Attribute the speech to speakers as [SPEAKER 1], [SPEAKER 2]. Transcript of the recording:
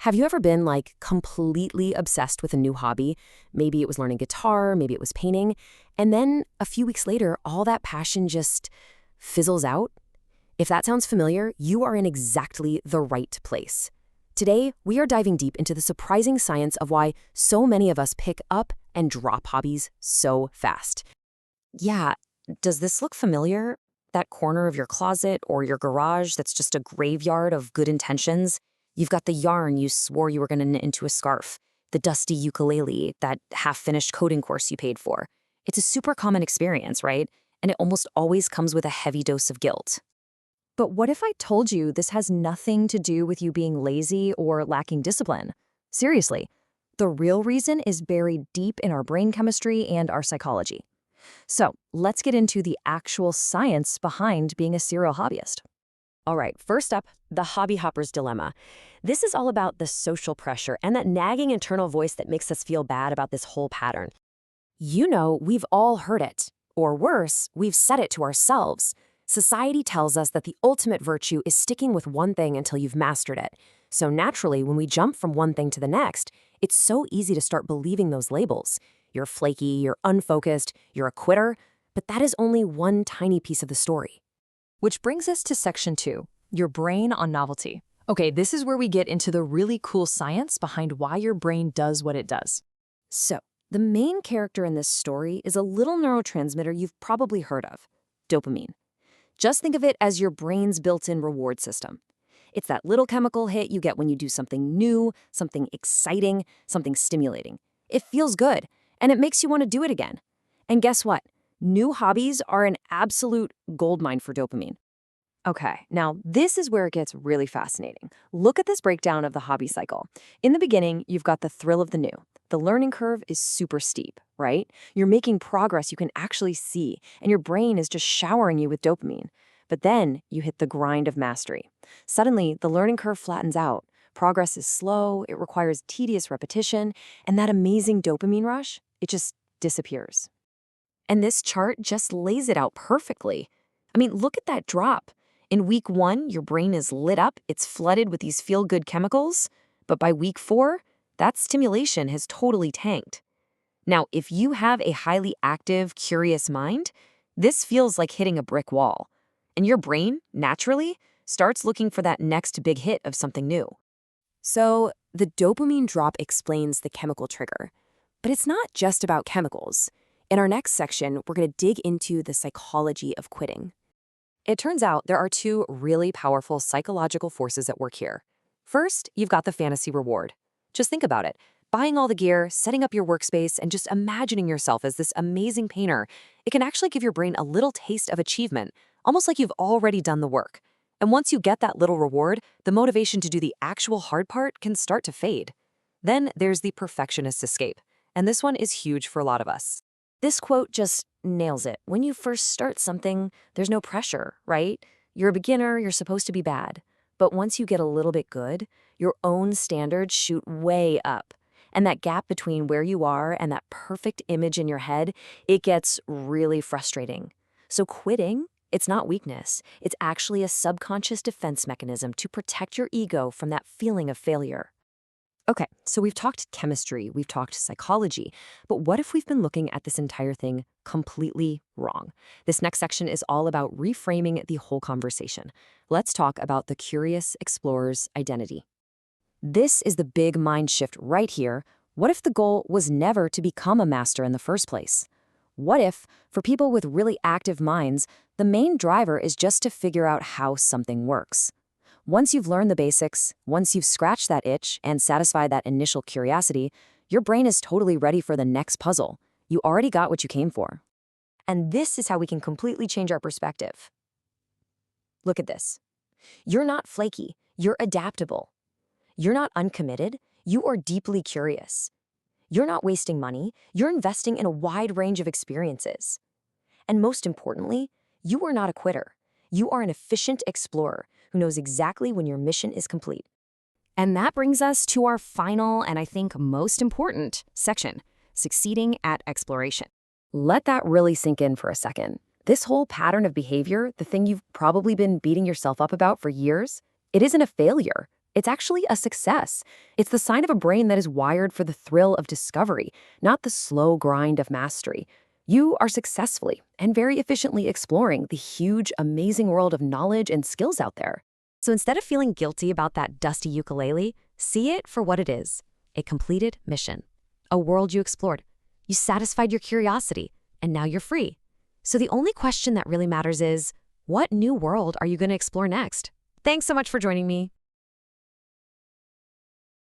[SPEAKER 1] Have you ever been like completely obsessed with a new hobby? Maybe it was learning guitar, maybe it was painting, and then a few weeks later, all that passion just fizzles out? If that sounds familiar, you are in exactly the right place. Today, we are diving deep into the surprising science of why so many of us pick up and drop hobbies so fast. Yeah, does this look familiar? That corner of your closet or your garage that's just a graveyard of good intentions? You've got the yarn you swore you were going to knit into a scarf, the dusty ukulele, that half-finished coding course you paid for. It's a super common experience, right? And it almost always comes with a heavy dose of guilt. But what if I told you this has nothing to do with you being lazy or lacking discipline? Seriously, the real reason is buried deep in our brain chemistry and our psychology. So let's get into the actual science behind being a serial hobbyist. All right, first up, the hobby hopper's dilemma. This is all about the social pressure and that nagging internal voice that makes us feel bad about this whole pattern. You know, we've all heard it. Or worse, we've said it to ourselves. Society tells us that the ultimate virtue is sticking with one thing until you've mastered it. So naturally, when we jump from one thing to the next, it's so easy to start believing those labels. You're flaky, you're unfocused, you're a quitter, but that is only one tiny piece of the story. Which brings us to section 2, your brain on novelty. Okay, this is where we get into the really cool science behind why your brain does what it does. So, the main character in this story is a little neurotransmitter you've probably heard of, dopamine. Just think of it as your brain's built-in reward system. It's that little chemical hit you get when you do something new, something exciting, something stimulating. It feels good, and it makes you want to do it again. And guess what? New hobbies are an absolute goldmine for dopamine. Okay, now this is where it gets really fascinating. Look at this breakdown of the hobby cycle. In the beginning, you've got the thrill of the new. The learning curve is super steep, right? You're making progress you can actually see, and your brain is just showering you with dopamine. But then you hit the grind of mastery. Suddenly, the learning curve flattens out. Progress is slow, it requires tedious repetition, and that amazing dopamine rush, it just disappears. And this chart just lays it out perfectly. I mean, look at that drop. In week 1, your brain is lit up, it's flooded with these feel-good chemicals, but by week 4, that stimulation has totally tanked. Now, if you have a highly active, curious mind, this feels like hitting a brick wall. And your brain, naturally, starts looking for that next big hit of something new. So, the dopamine drop explains the chemical trigger. But it's not just about chemicals. In our next section, we're going to dig into the psychology of quitting. It turns out there are 2 really powerful psychological forces at work here. First, you've got the fantasy reward. Just think about it. Buying all the gear, setting up your workspace, and just imagining yourself as this amazing painter, it can actually give your brain a little taste of achievement, almost like you've already done the work. And once you get that little reward, the motivation to do the actual hard part can start to fade. Then there's the perfectionist escape, and this one is huge for a lot of us. This quote just nails it. When you first start something, there's no pressure, right? You're a beginner, you're supposed to be bad. But once you get a little bit good, your own standards shoot way up. And that gap between where you are and that perfect image in your head, it gets really frustrating. So quitting, it's not weakness. It's actually a subconscious defense mechanism to protect your ego from that feeling of failure. Okay, so we've talked chemistry, we've talked psychology, but what if we've been looking at this entire thing completely wrong? This next section is all about reframing the whole conversation. Let's talk about the curious explorer's identity. This is the big mind shift right here. What if the goal was never to become a master in the first place? What if, for people with really active minds, the main driver is just to figure out how something works? Once you've learned the basics, once you've scratched that itch and satisfied that initial curiosity, your brain is totally ready for the next puzzle. You already got what you came for. And this is how we can completely change our perspective. Look at this. You're not flaky, you're adaptable. You're not uncommitted, you are deeply curious. You're not wasting money, you're investing in a wide range of experiences. And most importantly, you are not a quitter. You are an efficient explorer who knows exactly when your mission is complete. And that brings us to our final and I think most important section, succeeding at exploration. Let that really sink in for a second. This whole pattern of behavior, the thing you've probably been beating yourself up about for years, it isn't a failure. It's actually a success. It's the sign of a brain that is wired for the thrill of discovery, not the slow grind of mastery. You are successfully and very efficiently exploring the huge, amazing world of knowledge and skills out there. So instead of feeling guilty about that dusty ukulele, see it for what it is: a completed mission, a world you explored. You satisfied your curiosity, and now you're free. So the only question that really matters is, what new world are you going to explore next? Thanks so much for joining me.